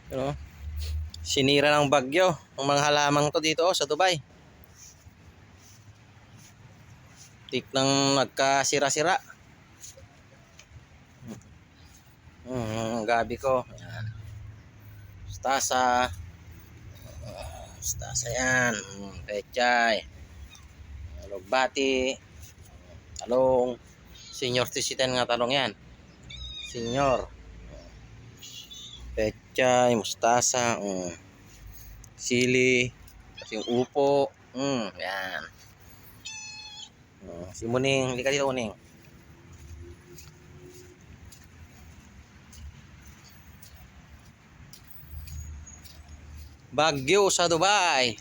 You know, sinira ng bagyo ang mga halamang to dito sa Dubai. Tik nang nagkasira-sira. Gabi ko. Ayan. Mustasa. Mustasa yan. Pechay. Alugbati. Talong. Senior citizen nga talong yan. Senior. Pechay. Mustasa. Sili. Yung upo. Yan. Si Muning. Hindi ka dito, Muning. Bagyo sa Dubai.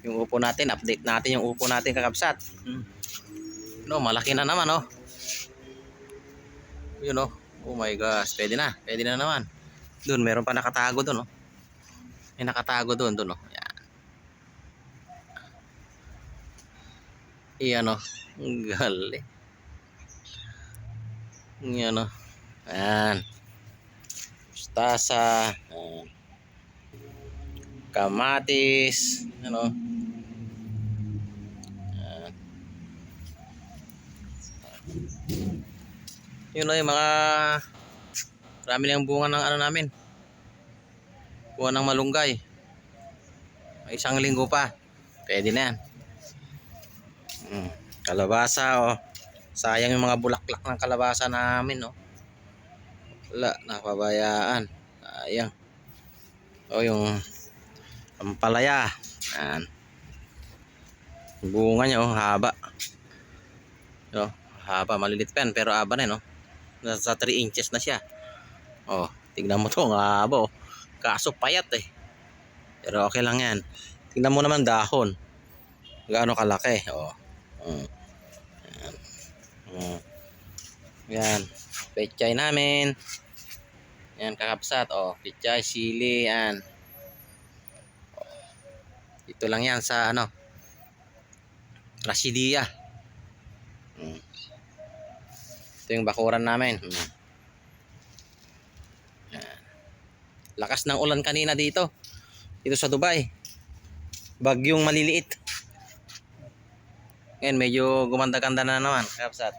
Yung upo natin, update natin yung upo natin kakabsat. No, malaki na naman, oh. Yun, oh. Oh my gosh, pwede na naman. Doon meron pa nakatago doon, oh. May nakatago doon, oh. Yan. Iyan, oh. Galing. Yan, oh. Yan. Mustasa. Kamatis, ano? Yun o yung mga marami na yung bunga ng ano namin. Bunga ng malunggay. May 1 linggo pa. Pwede na yan. Kalabasa, oh. Sayang yung mga bulaklak ng kalabasa namin, oh. Wala, napabayaan. Sayang. Oh, yung ampalaya. Yan. Bunga niya, oh, haba. Oh, haba, malilit pa yan, pero haba na, no? Nasa 3 inches na siya. Oh, tignan mo to, ang haba, oh. Kaso payat, eh. Pero okay lang yan. Tignan mo naman dahon. Gaano kalaki, oh. Yan. Yan. Pechay namin. Yan, kakabsat, oh. Pechay, sili, yan. Ito lang yan sa ano, Rasidia. Ito yung bakuran namin. Lakas ng ulan kanina dito sa Dubai. Bagyong maliliit. Ngayon medyo gumanda-ganda na naman, kakabsat.